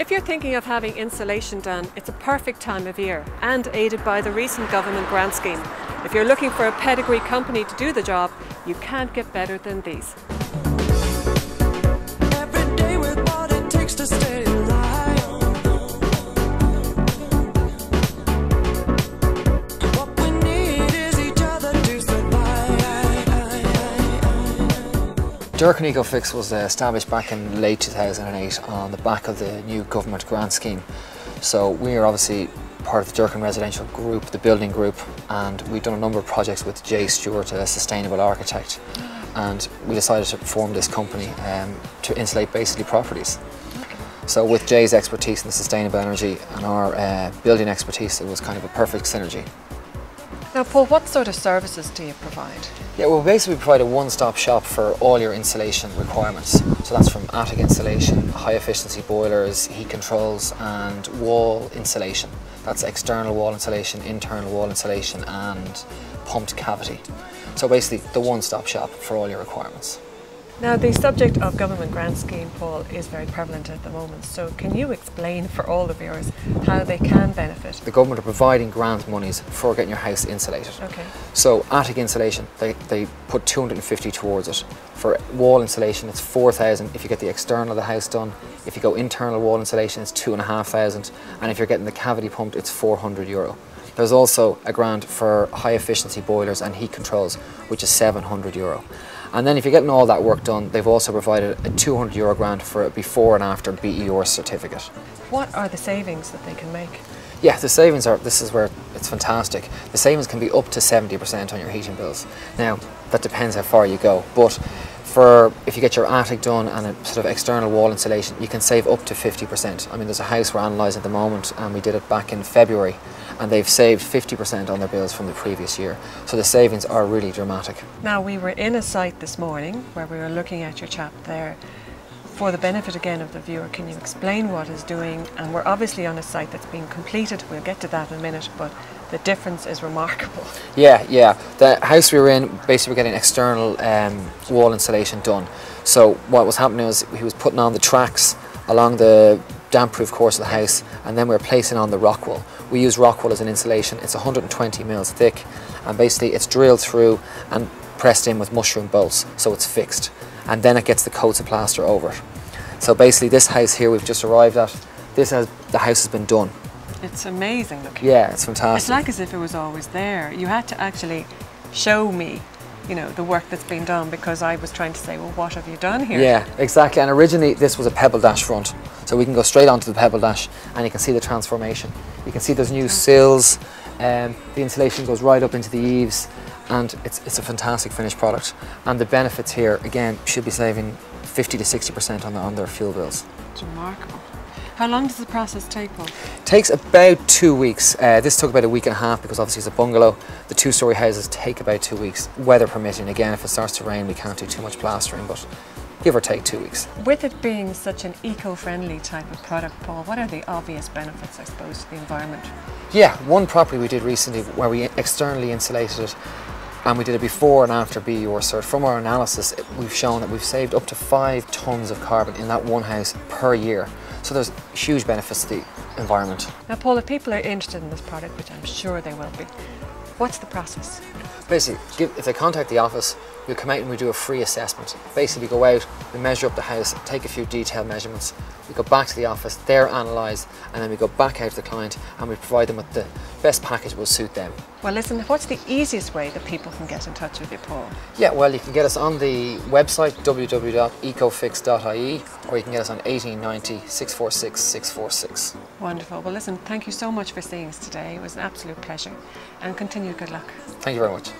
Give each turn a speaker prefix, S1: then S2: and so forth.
S1: If you're thinking of having insulation done, it's a perfect time of year and aided by the recent government grant scheme. If you're looking for a pedigree company to do the job, you can't get better than these.
S2: Every day with what it takes to stay alive. What we need is each other to survive.
S3: Durkan Ecofix was established back in late 2008 on the back of the new government grant scheme. So we are obviously part of the Durkan residential group, the building group, and we've done a number of projects with Jay Stewart, a sustainable architect, and we decided to form this company to insulate basically properties. So with Jay's expertise in the sustainable energy and our building expertise, it was kind of a perfect synergy.
S1: Now Paul, what sort of services do you provide?
S3: Yeah, well basically we provide a one-stop shop for all your insulation requirements. So that's from attic insulation, high efficiency boilers, heat controls and wall insulation. That's external wall insulation, internal wall insulation and pumped cavity. So basically the one-stop shop for all your requirements.
S1: Now the subject of government grant scheme, Paul, is very prevalent at the moment. So can you explain for all the viewers how they can benefit?
S3: The government are providing grant monies for getting your house insulated.
S1: Okay.
S3: So attic insulation, they put 250 towards it. For wall insulation, it's 4,000 if you get the external of the house done. If you go internal wall insulation, it's 2,500, and if you're getting the cavity pumped, it's €400. There's also a grant for high efficiency boilers and heat controls, which is €700. And then if you're getting all that work done, they've also provided a €200 grant for a before and after BER certificate.
S1: What are the savings that they can make?
S3: Yeah, the savings are, this is where it's fantastic. The savings can be up to 70% on your heating bills. Now, that depends how far you go, but if you get your attic done and a sort of external wall insulation, you can save up to 50%. I mean, there's a house we're analysing at the moment, and we did it back in February, and they've saved 50% on their bills from the previous year. So the savings are really dramatic.
S1: Now, we were in a site this morning where we were looking at your chap there. For the benefit again of the viewer, can you explain what it's doing? And we're obviously on a site that's been completed. We'll get to that in a minute, but the difference is remarkable.
S3: Yeah. The house we were in, basically we're getting external wall insulation done. So what was happening was he was putting on the tracks along the damp-proof course of the house, and then we're placing on the rock wool. We use rock wool as an insulation. It's 120 mils thick, and basically it's drilled through and pressed in with mushroom bolts, so it's fixed. And then it gets the coats of plaster over it. So basically this house here we've just arrived at, the house has been done.
S1: It's amazing looking.
S3: Yeah, it's fantastic.
S1: It's like as if it was always there. You had to actually show me, you know, the work that's been done, because I was trying to say, well, what have you done here?
S3: Yeah, exactly. And originally this was a pebble dash front. So we can go straight onto the pebble dash and you can see the transformation. You can see there's new sills, the insulation goes right up into the eaves, and it's a fantastic finished product. And the benefits here, again, should be saving 50 to 60% on their fuel bills.
S1: It's remarkable. How long does the process take, Paul?
S3: It takes about 2 weeks. This took about a week and a half because obviously it's a bungalow. The two-storey houses take about 2 weeks, weather permitting. Again, if it starts to rain, we can't do too much plastering, but give or take 2 weeks.
S1: With it being such an eco-friendly type of product, Paul, what are the obvious benefits, I suppose, to the environment?
S3: Yeah, one property we did recently where we externally insulated it, and we did a before and after BER cert. From our analysis, we've shown that we've saved up to 5 tonnes of carbon in that one house per year. So there's huge benefits to the environment.
S1: Now, Paul, if people are interested in this product, which I'm sure they will be, what's the process?
S3: Basically, if they contact the office, we'll come out and we do a free assessment. Basically, we go out, we measure up the house, take a few detailed measurements, we go back to the office, they're analysed, and then we go back out to the client and we provide them with the best package that will suit them.
S1: Well, listen, what's the easiest way that people can get in touch with you, Paul?
S3: Yeah, well, you can get us on the website www.ecofix.ie, or you can get us on 1890 646 646.
S1: Wonderful. Well, listen, thank you so much for seeing us today. It was an absolute pleasure, and continued good luck.
S3: Thank you very much.